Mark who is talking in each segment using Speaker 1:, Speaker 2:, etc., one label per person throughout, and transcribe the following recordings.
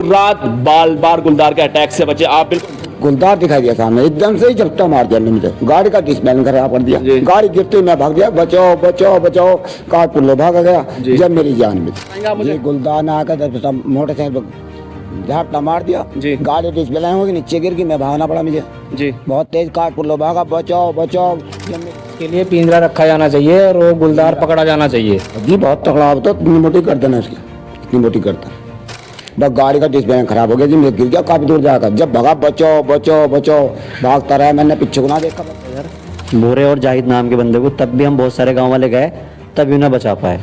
Speaker 1: रात बाल बार गुलदार के अटैक से बचे आप। बिल्कुल
Speaker 2: गुलदार दिखाई दिया सामने, एकदम से ही झपटा मार दिया ने मुझे, गाड़ी का डिस्प्ले खराब कर दिया। गाड़ी गिरते ही मैं भाग गया, बचाओ बचाओ बचाओ, कार पुल्लो भाग गया, जब मेरी जान बची। ये गुलदार ने आकर मोटरसाइकिल झपटा मार दिया, गाड़ी डिस्प्ले होगी नीचे गिर गई, मैं भागना पड़ा मुझे जी। बहुत तेज कार पुल्लो भागा, बचाओ बचाओ।
Speaker 3: के लिए पिंजरा रखा जाना चाहिए और वो गुलदार पकड़ा जाना चाहिए
Speaker 2: जी। बहुत तगड़ा होता, इतनी मोटी कर देना उसकी, इतनी मोटी करता। बस गाड़ी का डिस्प्ले खराब हो गया जी, मैं गिर गया काफी दूर जाकर, जब भगा बचाओ बचाओ बचाओ भागता रहा, मैंने पीछे को ना देखा।
Speaker 4: भूरे और जाहिद नाम के बंदे को तब भी हम बहुत सारे गांव वाले गए, तभी उन्हें बचा पाए।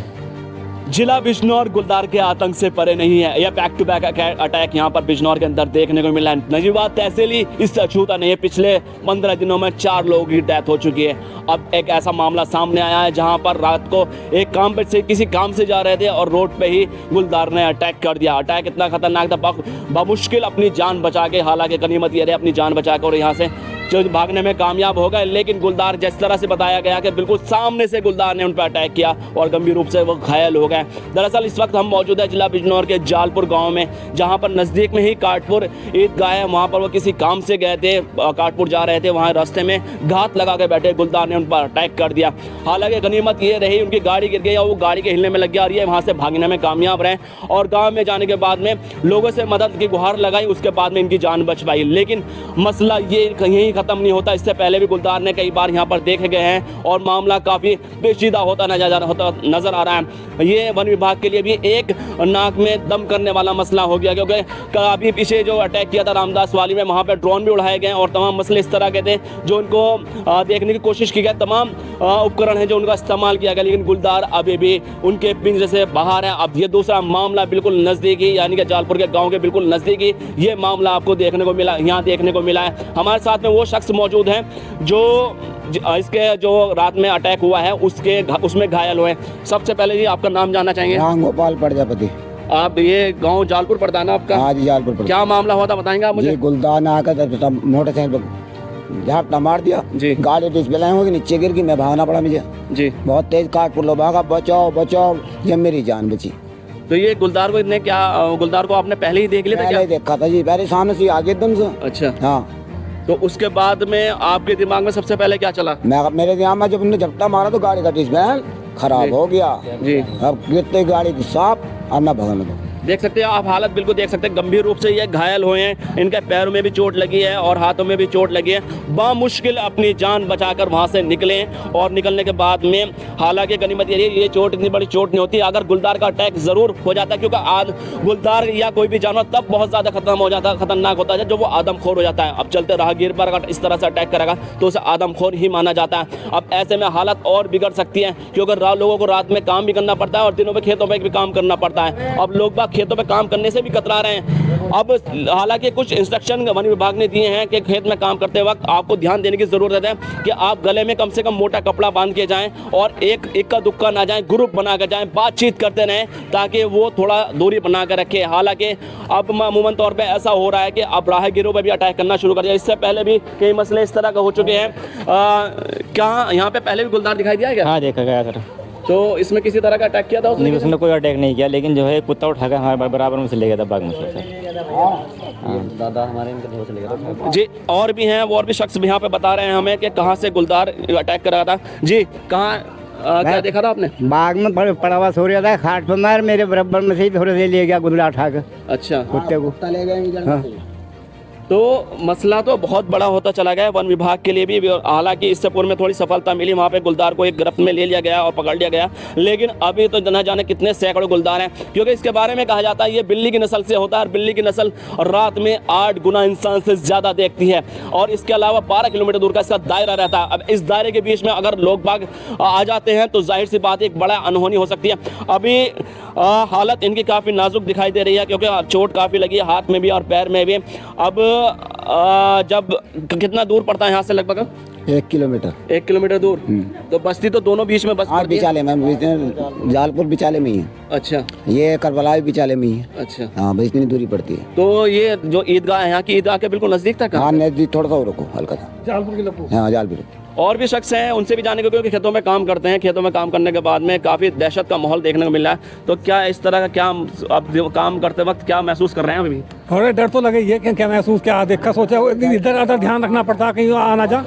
Speaker 1: जिला बिजनौर गुलदार के आतंक से परे नहीं है। यह बैक टू बैक अटैक यहाँ पर बिजनौर के अंदर देखने को मिला है। नजीबाबाद तहसीली इससे अछूता नहीं है। पिछले 15 दिनों में 4 लोगों की डेथ हो चुकी है। अब एक ऐसा मामला सामने आया है जहां पर रात को एक काम पे से किसी काम से जा रहे थे और रोड पे ही गुलदार ने अटैक कर दिया। अटैक इतना खतरनाक था, बमुश्किल अपनी जान बचा के, हालांकि गनीमत ये रही अपनी जान बचा के और यहाँ से जो भागने में कामयाब हो गए। लेकिन गुलदार जिस तरह से बताया गया कि बिल्कुल सामने से गुलदार ने उन पर अटैक किया और गंभीर रूप से वो घायल हो गए। दरअसल इस वक्त हम मौजूद है जिला बिजनौर के जालपुर गांव में, जहां पर नज़दीक में ही काटपुर ईदगाह है। वहां पर वो किसी काम से गए थे, काटपुर जा रहे थे, वहां रास्ते में घात लगा के बैठे गुलदार ने उन पर अटैक कर दिया। हालांकि गनीमत ये रही उनकी गाड़ी गिर गई और वो गाड़ी के हिलने में लग गया और ये वहाँ से भागने में कामयाब रहे और गाँव में जाने के बाद में लोगों से मदद की गुहार लगाई, उसके बाद में इनकी जान बच पाई। लेकिन मसला ये यहीं ख़त्म नहीं होता। इससे पहले भी गुलदार ने कई बार यहाँ पर देखे गए हैं और मामला काफ़ी पेचीदा होता नजर आ रहा है। ये वन विभाग के लिए भी एक नाक में दम करने वाला मसला हो गया, क्योंकि अभी पीछे जो अटैक किया था रामदास वाली में, वहाँ पर ड्रोन भी उड़ाए गए और तमाम मसले इस तरह के थे जो उनको देखने की कोशिश की गई। तमाम उपकरण हैं जो उनका इस्तेमाल किया गया, लेकिन गुलदार अभी भी उनके पिंजरे से बाहर है। अब ये दूसरा मामला बिल्कुल नज़दीकी, यानी कि जालपुर के गाँव के बिल्कुल नज़दीकी ये मामला आपको देखने को मिला, यहाँ देखने को मिला है। हमारे साथ में वो शख्स मौजूद हैं जो इसके जो रात में अटैक हुआ है उसमें घायल हुए। सबसे पहले जी आपका नाम जानना चाहेंगे?
Speaker 2: राम गोपाल प्रजापति।
Speaker 1: आप ये गांव जालपुर पड़ता है ना आपका?
Speaker 2: हाँ जी, जालपुर। क्या
Speaker 1: मामला हुआ था बताएंगे आप मुझे?
Speaker 2: गुलदार ने आकर मोटरसाइकिल झपटा मार दिया जी, गाड़ी डिस्प्ले होगी नीचे गिर गई, मैं भागना पड़ा मुझे जी। बहुत तेज कार पुल्लो भागा, बचाओ बचाओ, जब मेरी जान बची।
Speaker 1: तो ये गुलदार को इतने क्या, गुलदार को आपने पहले ही देख लिया था? पहले ही
Speaker 2: देखा था जी, पहले सामने से आगे एकदम से।
Speaker 1: अच्छा
Speaker 2: हाँ।
Speaker 1: तो उसके बाद में आपके दिमाग में सबसे पहले क्या चला?
Speaker 2: मेरे दिमाग में जब उन्होंने झपटा मारा तो गाड़ी का डिस्प्ले खराब हो गया जी। अब गिरते गाड़ी की साफ, अब मैं भगन दो।
Speaker 1: देख सकते हैं आप, हालत बिल्कुल देख सकते हैं, गंभीर रूप से ये घायल हुए हैं। इनके पैरों में भी चोट लगी है और हाथों में भी चोट लगी है। बामुश्किल अपनी जान बचाकर वहां से निकले और निकलने के बाद में हालांकि गनीमत ये चोट इतनी बड़ी चोट नहीं होती। अगर गुलदार का अटैक जरूर हो जाता, क्योंकि आज गुलदार या कोई भी जानवर तब बहुत ज्यादा खतरनाक होता है जब वो आदमखोर हो जाता है। अब चलते राहगीर पर अगर इस तरह से अटैक करेगा तो उसे आदमखोर ही माना जाता है। अब ऐसे में हालत और बिगड़ सकती है, क्योंकि लोगों को रात में काम भी करना पड़ता है और दिनों में खेतों में भी काम करना पड़ता है। अब लोग खेतों में काम करने से भी कतरा रहे हैं। अब हालांकि कुछ इंस्ट्रक्शन वन विभाग ने दिए हैं कि खेत में काम करते वक्त आपको ध्यान देने की जरूरत है कि आप गले में कम से कम मोटा कपड़ा बांध के जाएं और एक इक्का दुक्का ना जाएं, ग्रुप बना कर जाएं, बातचीत करते रहें ताकि वो थोड़ा दूरी बना कर रखे। हालांकि अब मामूमन तौर पे ऐसा हो रहा है कि अब राहगीरों पर भी अटैक करना शुरू कर दिया। इससे पहले भी कई मसले इस तरह के हो चुके हैं। क्या यहाँ पे पहले भी गुलदार दिखाई दिया क्या?
Speaker 3: हाँ, देखा गया सर।
Speaker 1: तो इसमें किसी तरह का अटैक किया था उसने?
Speaker 3: नहीं, उसने कोई अटैक नहीं किया, लेकिन जो है कुत्ता उठा कर हमारे बराबर में से ले गया था बाग में से।
Speaker 4: दादा हमारे इनके धो से ले गया था
Speaker 1: जी। और भी हैं, और भी शख्स भी यहाँ पे बता रहे हैं हमें कि कहाँ से गुलदार अटैक कर रहा था जी। कहाँ क्या देखा था आपने?
Speaker 5: बाग में पड़ा हुआ सो रहा था, खाट पर मार मेरे बराबर में से ही थोड़े से ले गया गुलदार उठा कर।
Speaker 1: अच्छा,
Speaker 5: कुत्ते को
Speaker 2: ले गए।
Speaker 1: तो मसला तो बहुत बड़ा होता चला गया वन विभाग के लिए भी। हालांकि इससे पूर्व में थोड़ी सफलता मिली, वहाँ पे गुलदार को एक गिरफ्त में ले लिया गया और पकड़ लिया गया, लेकिन अभी तो न जाने कितने सैकड़ों गुलदार हैं, क्योंकि इसके बारे में कहा जाता है ये बिल्ली की नस्ल से होता है और बिल्ली की नस्ल रात में 8 गुना इंसान से ज़्यादा देखती है और इसके अलावा 12 किलोमीटर दूर का इसका दायरा रहता है। अब इस दायरे के बीच में अगर लोग बाग आ जाते हैं तो जाहिर सी बात एक बड़ा अनहोनी हो सकती है। अभी हालत इनकी काफ़ी नाजुक दिखाई दे रही है, क्योंकि चोट काफ़ी लगी है हाथ में भी और पैर में भी। अब जब कितना दूर पड़ता है यहाँ से? लगभग
Speaker 2: 1 किलोमीटर।
Speaker 1: 1 किलोमीटर दूर। तो बस्ती तो दोनों बीच में बस
Speaker 2: बिचाले में, जालपुर बिचाले में ही है।
Speaker 1: अच्छा,
Speaker 2: ये करबला भी बिचाले में ही है।
Speaker 1: अच्छा,
Speaker 2: हाँ, बस इतनी दूरी पड़ती है।
Speaker 1: तो ये जो ईदगाह है यहाँ की ईदगाह के बिल्कुल नजदीक तक?
Speaker 2: हाँ, नजदीक थोड़ा सा रुको, हल्का सा जालपुर के। हाँ, जालपुर।
Speaker 1: और भी शख्स हैं, उनसे भी जाने को, क्योंकि खेतों में काम करते हैं। खेतों में काम करने के बाद में काफ़ी दहशत का माहौल देखने को मिला है। तो क्या इस तरह का, क्या अब काम करते वक्त क्या महसूस कर रहे हैं अभी?
Speaker 6: और डर तो लगे ये कि क्या महसूस, क्या देखा सोचा, इधर उधर ध्यान रखना पड़ता कहीं आना जा।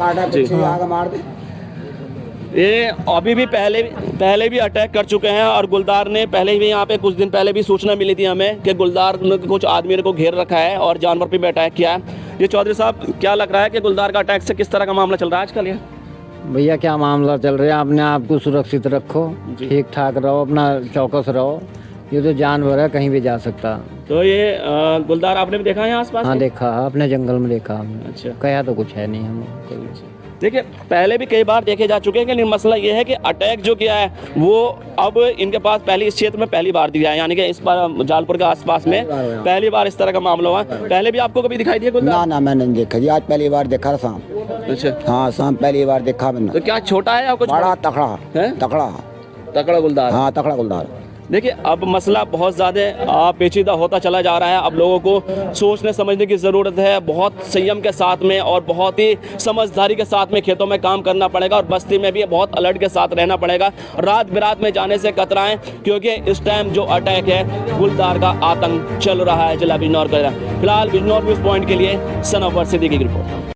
Speaker 1: ये अभी भी पहले भी अटैक कर चुके हैं, और गुलदार ने पहले भी यहाँ पे कुछ दिन पहले भी सूचना मिली थी हमें कि गुलदार ने कुछ आदमियों को घेर रखा है और जानवर पे भी अटैक किया है। ये चौधरी साहब, क्या लग रहा है कि गुलदार का अटैक से किस तरह का मामला चल रहा है आजकल? ये
Speaker 5: भैया क्या मामला चल रहा है, अपने आप को सुरक्षित रखो, ठीक ठाक रहो, अपना चौकस रहो। ये तो जानवर है, कहीं भी जा सकता।
Speaker 1: तो ये गुलदार आपने भी देखा है यहाँ आसपास?
Speaker 5: हाँ देखा, अपने जंगल में देखा हमने।
Speaker 1: अच्छा,
Speaker 5: कहा तो कुछ है नहीं हम।
Speaker 1: देखिए पहले भी कई बार देखे जा चुके हैं, लेकिन मसला ये है कि अटैक जो किया है वो अब इनके पास इस क्षेत्र में पहली बार दिया है, यानी कि इस बार जालपुर के आसपास में पहली बार इस तरह का मामला हुआ। पहले भी आपको कभी दिखाई दिया गुलदार?
Speaker 2: ना मैंने नहीं देखा जी, आज पहली बार देखा सांप।
Speaker 1: अच्छा,
Speaker 2: हाँ सांप पहली बार देखा मैंने।
Speaker 1: तो क्या छोटा है या कुछ
Speaker 2: बड़ा? तकड़ा
Speaker 1: है, तकड़ा गुलदार।
Speaker 2: हाँ तकड़ा गुलदार।
Speaker 1: देखिए अब मसला बहुत ज़्यादा पेचीदा होता चला जा रहा है। अब लोगों को सोचने समझने की ज़रूरत है, बहुत संयम के साथ में और बहुत ही समझदारी के साथ में खेतों में काम करना पड़ेगा, और बस्ती में भी बहुत अलर्ट के साथ रहना पड़ेगा। रात बिरात में जाने से कतराएं, क्योंकि इस टाइम जो अटैक है, गुलदार का आतंक चल रहा है जिला बिजनौर का। फिलहाल बिजनौर न्यूज़ पॉइंट के लिए सनवर सिद्दीकी की रिपोर्ट।